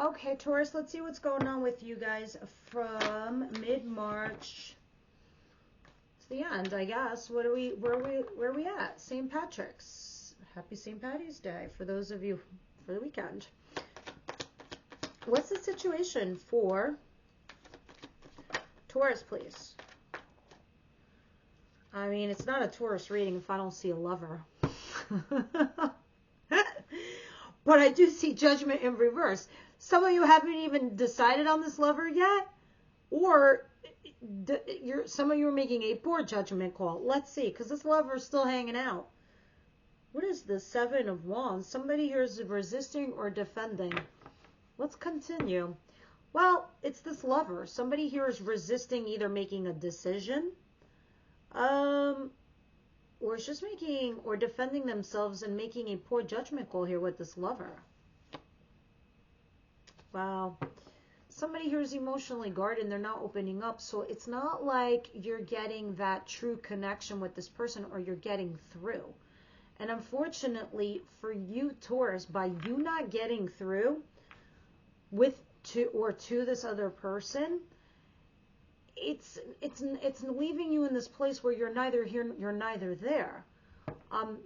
Okay, Taurus, let's see what's going on with you guys from mid-March to the end, I guess. Where are we at? St. Patrick's. Happy St. Patty's Day for those of you for the weekend. What's the situation for Taurus, please? I mean, it's not a Taurus reading if I don't see a lover. But I do see Judgment in reverse. Some of you haven't even decided on this lover yet, or some of you are making a poor judgment call. Let's see, because this lover is still hanging out. What is the Seven of Wands? Somebody here is resisting or defending. Let's continue. Well, it's this lover. Somebody here is resisting either making a decision, or it's just making or defending themselves and making a poor judgment call here with this lover. Wow. Somebody here is emotionally guarded and they're not opening up. So it's not like you're getting that true connection with this person or you're getting through. And unfortunately for you, Taurus, by you not getting through to this other person, it's leaving you in this place where you're neither here, you're neither there.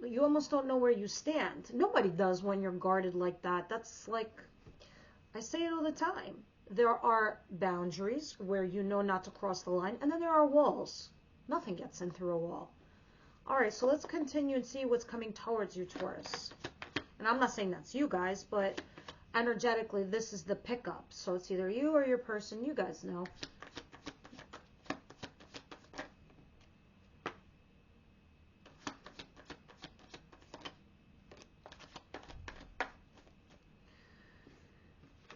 You almost don't know where you stand. Nobody does when you're guarded like that. That's like, I say it all the time. There are boundaries where you know not to cross the line, and then there are walls. Nothing gets in through a wall. All right, so let's continue and see what's coming towards you, Taurus. And I'm not saying that's you guys, but energetically, this is the pickup. So it's either you or your person. You guys know.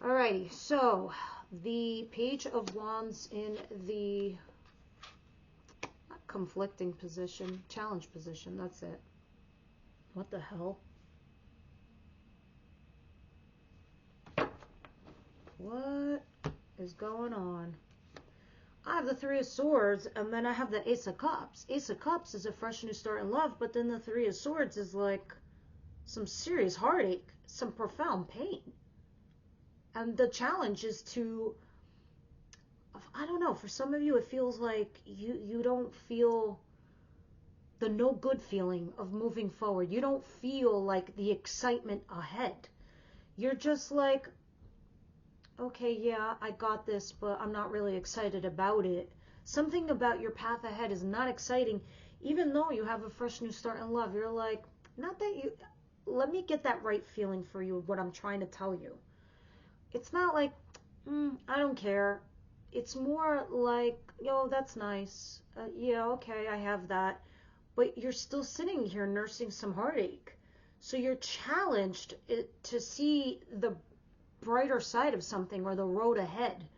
Alrighty, so the Page of Wands in the conflicting position, challenge position, that's it. What the hell? What is going on? I have the Three of Swords, and then I have the Ace of Cups. Ace of Cups is a fresh new start in love, but then the Three of Swords is like some serious heartache, some profound pain. And the challenge is to, I don't know, for some of you it feels like you don't feel the no good feeling of moving forward. You don't feel like the excitement ahead. You're just like, okay, yeah, I got this, but I'm not really excited about it. Something about your path ahead is not exciting, even though you have a fresh new start in love. You're like, not that you, let me get that right feeling for you, what I'm trying to tell you. It's not like, I don't care. It's more like, yo, that's nice. Yeah, okay, I have that. But you're still sitting here nursing some heartache. So you're challenged to see the brighter side of something or the road ahead.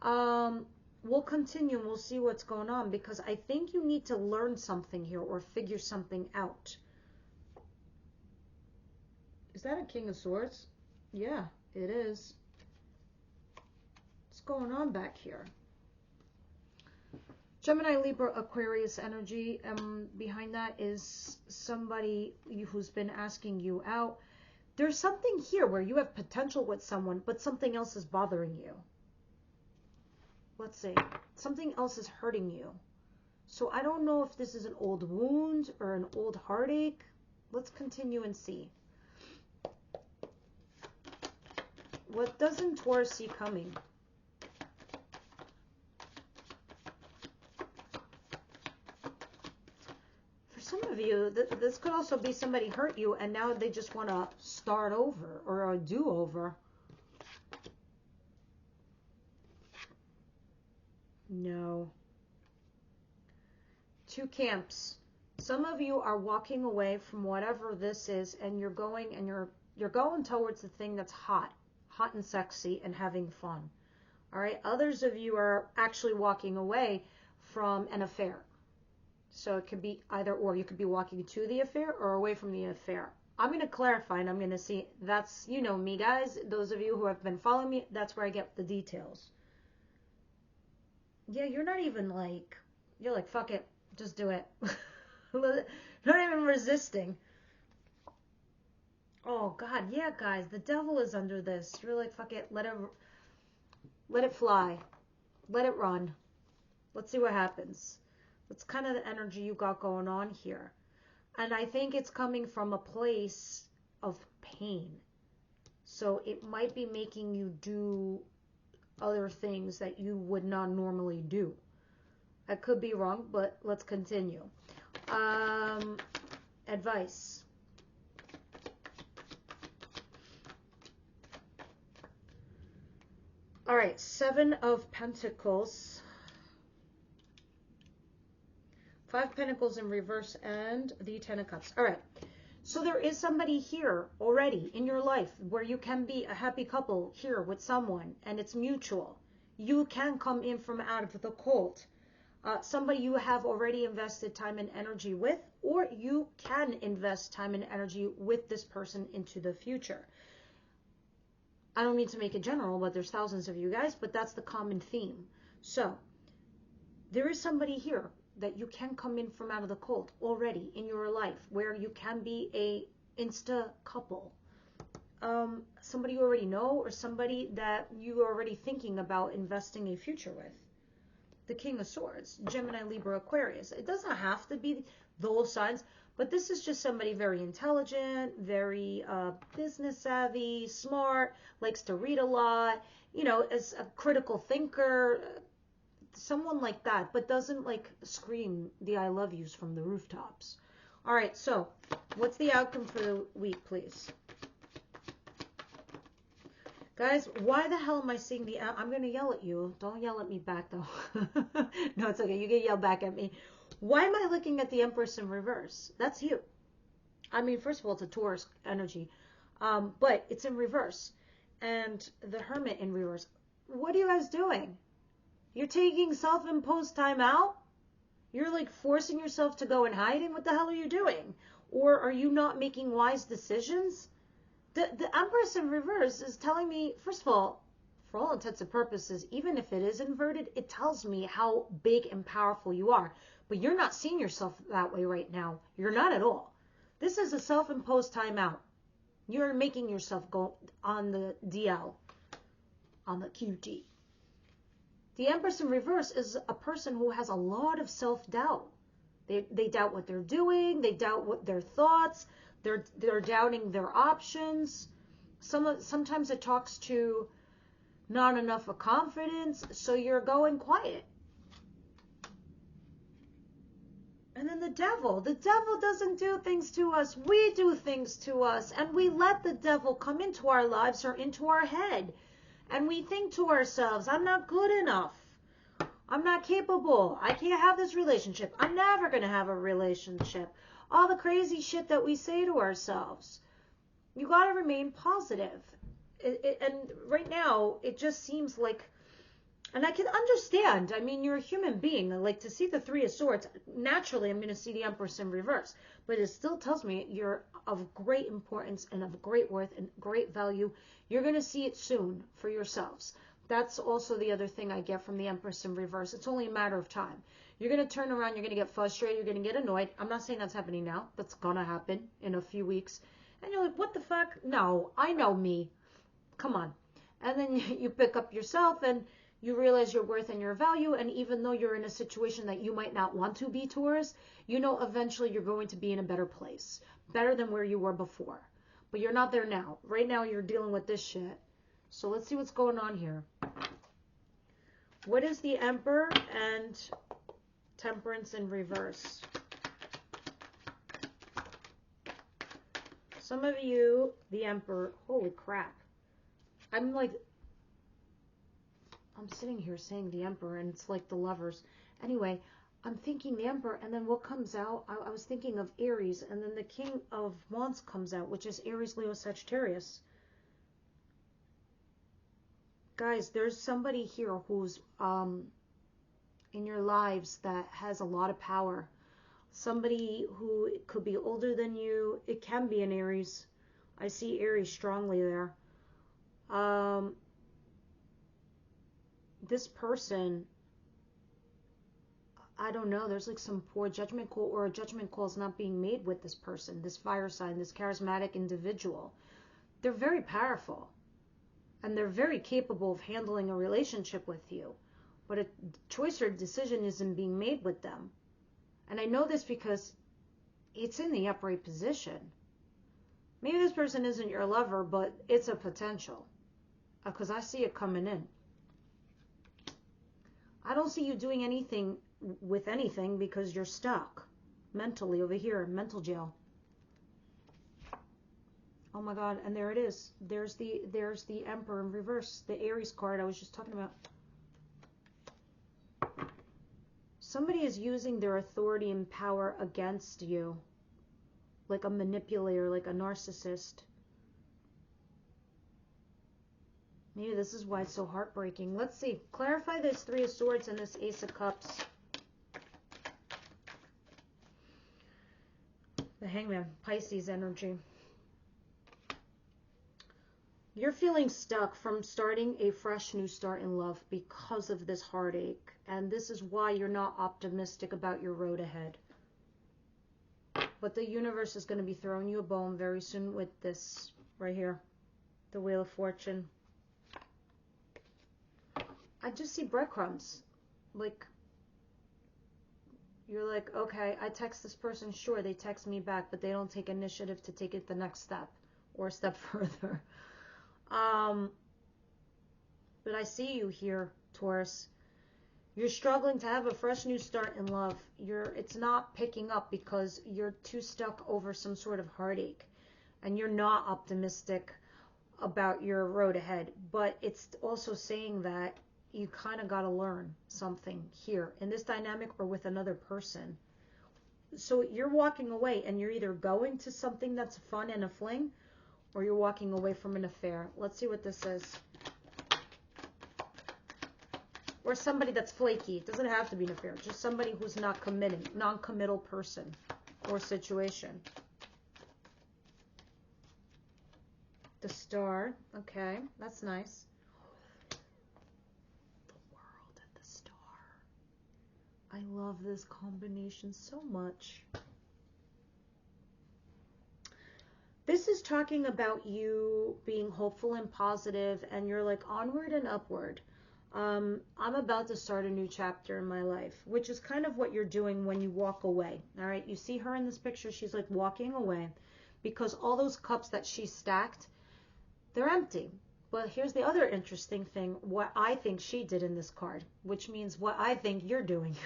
We'll continue and we'll see what's going on, because I think you need to learn something here or figure something out. Is that a King of Swords? Yeah, it is. What's going on back here? Gemini, Libra, Aquarius energy. Behind that is somebody who's been asking you out. There's something here where you have potential with someone, but something else is bothering you. Let's see. Something else is hurting you. So I don't know if this is an old wound or an old heartache. Let's continue and see. What doesn't Taurus see coming? Some of you, this could also be somebody hurt you and now they just want to start over or a do-over. No. Two camps. Some of you are walking away from whatever this is, and you're going towards the thing that's hot and sexy and having fun. All right. Others of you are actually walking away from an affair. So it could be either or. You could be walking to the affair or away from the affair. I'm going to clarify and I'm going to see. That's, you know me, guys. Those of you who have been following me, that's where I get the details. Yeah, you're not even like, you're like, fuck it. Just do it. Not even resisting. Oh God, yeah, guys, the devil is under this. You're like, fuck it, let it fly, let it run. Let's see what happens. That's kind of the energy you got going on here. And I think it's coming from a place of pain. So it might be making you do other things that you would not normally do. I could be wrong, but let's continue. Advice. All right, Seven of Pentacles. Five of Pentacles in reverse and the Ten of Cups. All right. So there is somebody here already in your life where you can be a happy couple here with someone, and it's mutual. You can come in from out of the cold. Somebody you have already invested time and energy with, or you can invest time and energy with this person into the future. I don't mean to make it general, but there's thousands of you guys, but that's the common theme. So there is somebody here that you can come in from out of the cold already in your life where you can be a insta couple. Somebody you already know, or somebody that you are already thinking about investing a future with. The King of Swords, Gemini, Libra, Aquarius. It doesn't have to be those signs, but this is just somebody very intelligent, very business savvy, smart, likes to read a lot, you know, is a critical thinker, someone like that, but doesn't like scream the I love yous from the rooftops. All right, so what's the outcome for the week, please? Guys, why the hell am I seeing the... I'm going to yell at you. Don't yell at me back, though. No, it's okay. You can yell back at me. Why am I looking at the Empress in reverse? That's you. I mean, first of all, it's a Taurus energy. But it's in reverse. And the Hermit in reverse. What are you guys doing? You're taking self-imposed time out? You're like forcing yourself to go in hiding? What the hell are you doing? Or are you not making wise decisions? The Empress in reverse is telling me, first of all, for all intents and purposes, even if it is inverted, it tells me how big and powerful you are. But you're not seeing yourself that way right now. You're not at all. This is a self-imposed timeout. You're making yourself go on the DL, on the QT. The Empress in reverse is a person who has a lot of self-doubt. They doubt what they're doing. They doubt what their thoughts. They're doubting their options. Sometimes it talks to not enough of confidence, so you're going quiet. And then the devil doesn't do things to us. We do things to us, and we let the devil come into our lives or into our head. And we think to ourselves, I'm not good enough. I'm not capable. I can't have this relationship. I'm never going to have a relationship. All the crazy shit that we say to ourselves. You got to remain positive. And right now, it just seems like, and I can understand, I mean, you're a human being. Like, to see the Three of Swords, naturally, I'm going to see the Empress in reverse. But it still tells me you're of great importance and of great worth and great value. You're going to see it soon for yourselves. That's also the other thing I get from the Empress in reverse. It's only a matter of time. You're going to turn around, you're going to get frustrated, you're going to get annoyed. I'm not saying that's happening now. That's going to happen in a few weeks. And you're like, what the fuck? No, I know me. Come on. And then you pick up yourself and you realize your worth and your value. And even though you're in a situation that you might not want to be, Taurus, you know eventually you're going to be in a better place. Better than where you were before. But you're not there now. Right now you're dealing with this shit. So let's see what's going on here. What is the Emperor and Temperance in reverse? Some of you, the Emperor, holy crap. I'm sitting here saying the Emperor and it's like the Lovers. Anyway, I'm thinking the Emperor, and then what comes out, I was thinking of Aries, and then the King of Wands comes out, which is Aries, Leo, Sagittarius. Guys, there's somebody here who's in your lives that has a lot of power. Somebody who could be older than you. It can be an Aries. I see Aries strongly there. This person, I don't know, there's like some poor judgment call, or a judgment call is not being made with this person, this fire sign, this charismatic individual. They're very powerful and they're very capable of handling a relationship with you, but a choice or decision isn't being made with them. And I know this because it's in the upright position. Maybe this person isn't your lover, but it's a potential, because I see it coming in. I don't see you doing anything with anything because you're stuck mentally over here, mental jail. Oh my God, and there it is. There's the Emperor in reverse, the Aries card I was just talking about. Somebody is using their authority and power against you, like a manipulator, like a narcissist. Maybe this is why it's so heartbreaking. Let's see. Clarify this Three of Swords and this Ace of Cups. The Hangman, Pisces energy. You're feeling stuck from starting a fresh new start in love because of this heartache. And this is why you're not optimistic about your road ahead. But the universe is going to be throwing you a bone very soon with this right here. The Wheel of Fortune. I just see breadcrumbs. Like, you're like, okay, I text this person. Sure, they text me back, but they don't take initiative to take it the next step or a step further. But I see you here, Taurus. You're struggling to have a fresh new start in love. It's not picking up because you're too stuck over some sort of heartache. And you're not optimistic about your road ahead. But it's also saying that you kind of got to learn something here in this dynamic or with another person. So you're walking away and you're either going to something that's fun and a fling, or you're walking away from an affair. Let's see what this is. Or somebody that's flaky. It doesn't have to be an affair. Just somebody who's not committing, non-committal person or situation. The Star. Okay, that's nice. The World and the Star. I love this combination so much. This is talking about you being hopeful and positive, and you're like onward and upward. I'm about to start a new chapter in my life, which is kind of what you're doing when you walk away. All right, you see her in this picture. She's like walking away because all those cups that she stacked, they're empty. But here's the other interesting thing, what I think she did in this card, which means what I think you're doing.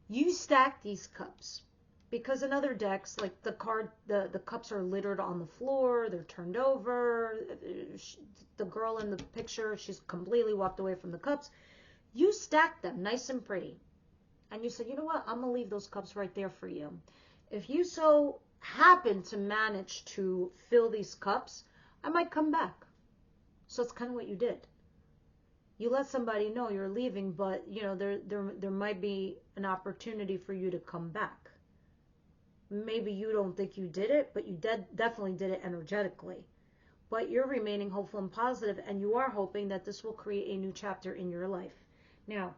You stack these cups. Because in other decks, like the cups are littered on the floor, they're turned over. The girl in the picture, she's completely walked away from the cups. You stacked them nice and pretty. And you said, you know what, I'm going to leave those cups right there for you. If you so happen to manage to fill these cups, I might come back. So it's kind of what you did. You let somebody know you're leaving, but you know there might be an opportunity for you to come back. Maybe you don't think you did it, but you definitely did it energetically. But you're remaining hopeful and positive, and you are hoping that this will create a new chapter in your life. Now,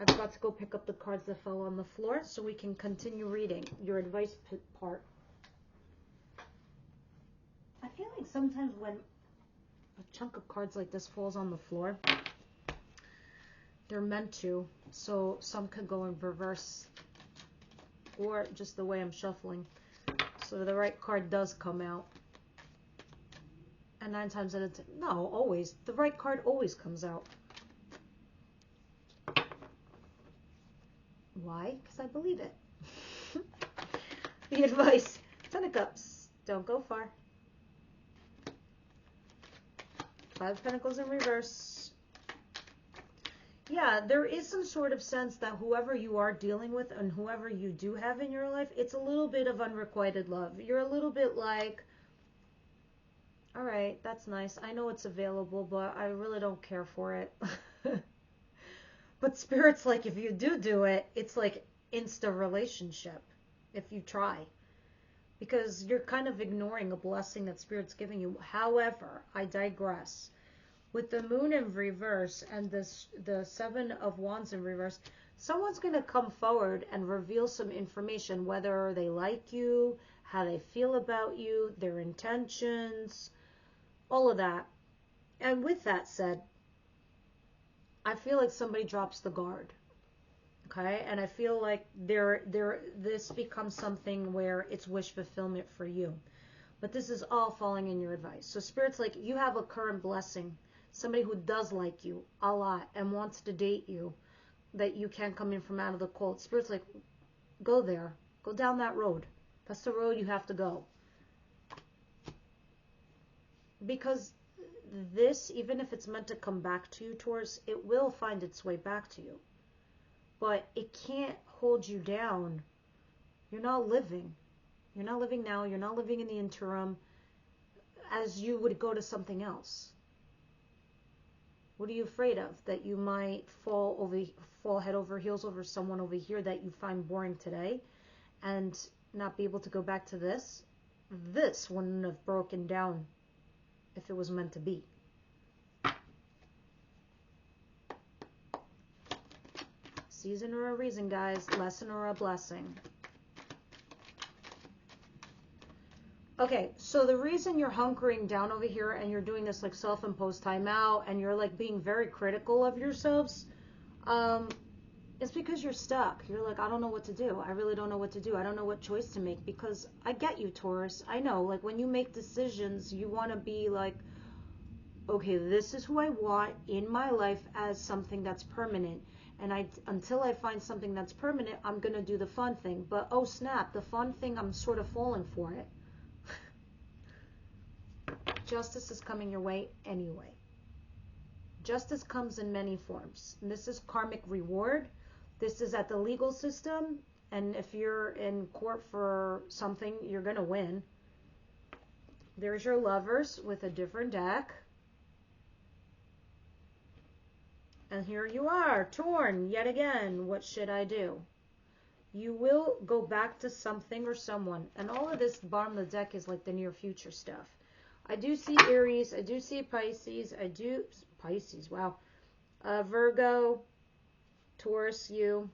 I've got to go pick up the cards that fell on the floor so we can continue reading your advice part. I feel like sometimes when a chunk of cards like this falls on the floor, they're meant to, so some could go in reverse, or just the way I'm shuffling. So the right card does come out. And 9 times out of 10, no, always. The right card always comes out. Why? Because I believe it. The advice. 10 of Cups. Don't go far. 5 of Pentacles in reverse. Yeah, there is some sort of sense that whoever you are dealing with and whoever you do have in your life, it's a little bit of unrequited love. You're a little bit like, all right, that's nice. I know it's available, but I really don't care for it. But Spirit's like, if you do it, it's like insta relationship if you try. Because you're kind of ignoring a blessing that Spirit's giving you. However, I digress. with the moon in reverse and the 7 of Wands in reverse, someone's going to come forward and reveal some information, whether they like you, how they feel about you, their intentions, all of that. And with that said, I feel like somebody drops the guard. Okay? And I feel like this becomes something where it's wish fulfillment for you. But this is all falling in your advice. So Spirit's like, you have a current blessing. Somebody who does like you a lot and wants to date you, that you can't come in from out of the cold. Spirit's like, go there. Go down that road. That's the road you have to go. Because this, even if it's meant to come back to you, Taurus, it will find its way back to you. But it can't hold you down. You're not living. You're not living now. You're not living in the interim as you would go to something else. What are you afraid of? That you might fall head over heels over someone over here that you find boring today and not be able to go back to this? This wouldn't have broken down if it was meant to be. Season or a reason, guys. Lesson or a blessing. Okay, so the reason you're hunkering down over here and you're doing this like self-imposed timeout and you're like being very critical of yourselves, it's because you're stuck. You're like, I don't know what to do. I really don't know what to do. I don't know what choice to make. Because I get you, Taurus. I know, like when you make decisions, you want to be like, okay, this is who I want in my life as something that's permanent. And until I find something that's permanent, I'm going to do the fun thing. But oh snap, the fun thing, I'm sort of falling for it. Justice is coming your way anyway. Justice comes in many forms. And this is karmic reward. This is at the legal system. And if you're in court for something, you're going to win. There's your Lovers with a different deck. And here you are, torn yet again. What should I do? You will go back to something or someone. And all of this bottom of the deck is like the near future stuff. I do see Aries. I do see Pisces. Pisces, wow. Virgo, Taurus, you.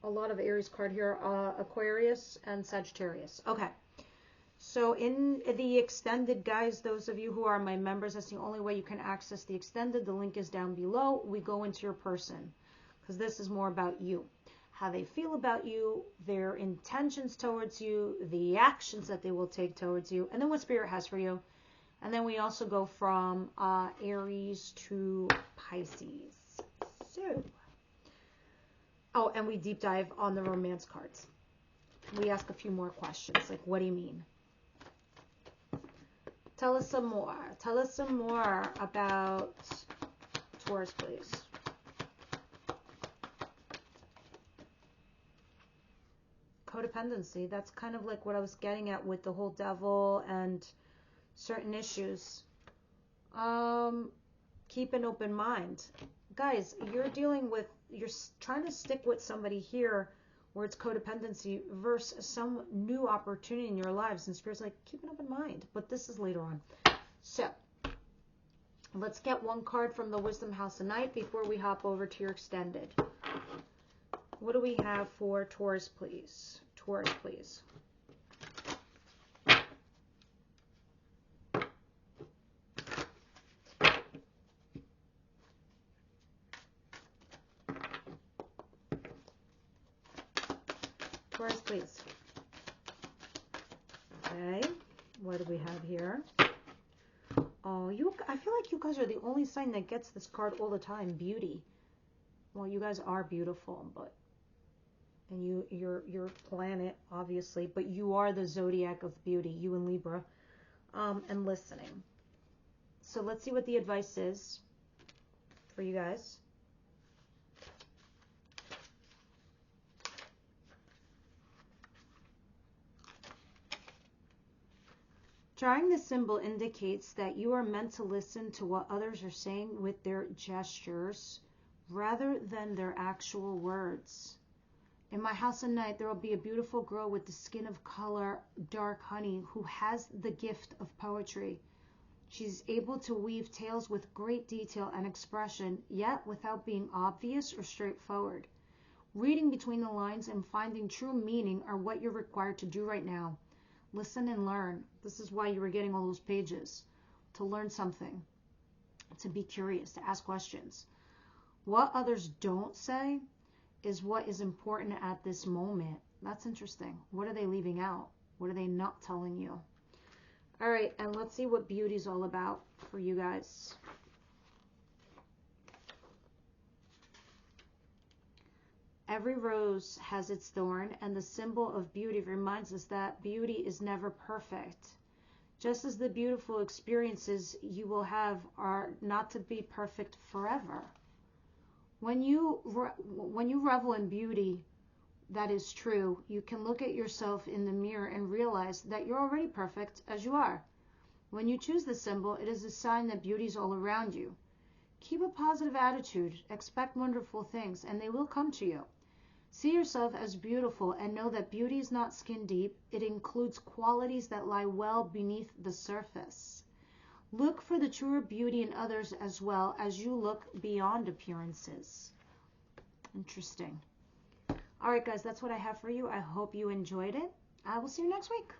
A lot of Aries card here. Aquarius and Sagittarius. Okay. So in the extended, guys, those of you who are my members, that's the only way you can access the extended. The link is down below. We go into your person because this is more about you. How they feel about you, their intentions towards you, the actions that they will take towards you, and then what Spirit has for you. And then we also go from Aries to Pisces. So, oh, and we deep dive on the romance cards. We ask a few more questions, like, what do you mean? Tell us some more. Tell us some more about Taurus, please. Codependency. That's kind of like what I was getting at with the whole devil and certain issues. Keep an open mind. Guys, you're trying to stick with somebody here where it's codependency versus some new opportunity in your lives. And Spirit's like, keep an open mind. But this is later on. So, let's get one card from the Wisdom House tonight before we hop over to your extended. What do we have for Taurus, please? Taurus, please. Taurus, please. Okay. What do we have here? Oh, I feel like you guys are the only sign that gets this card all the time. Beauty. Well, you guys are beautiful, but and you're planet, obviously, but you are the zodiac of beauty, you and Libra, and listening. So let's see what the advice is for you guys. Drawing the symbol indicates that you are meant to listen to what others are saying with their gestures rather than their actual words. In my house at night, there will be a beautiful girl with the skin of color, dark honey, who has the gift of poetry. She's able to weave tales with great detail and expression, yet without being obvious or straightforward. Reading between the lines and finding true meaning are what you're required to do right now. Listen and learn. This is why you were getting all those pages. To learn something. To be curious. To ask questions. What others don't say is what is important at this moment. That's interesting. What are they leaving out? What are they not telling you? All right, and let's see what beauty is all about for you guys. Every rose has its thorn, and the symbol of beauty reminds us that beauty is never perfect. Just as the beautiful experiences you will have are not to be perfect forever. When you revel in beauty that is true, you can look at yourself in the mirror and realize that you're already perfect as you are. When you choose the symbol, it is a sign that beauty is all around you. Keep a positive attitude, expect wonderful things, and they will come to you. See yourself as beautiful and know that beauty is not skin deep. It includes qualities that lie well beneath the surface. Look for the truer beauty in others as well as you look beyond appearances. Interesting. All right, guys, that's what I have for you. I hope you enjoyed it. I will see you next week.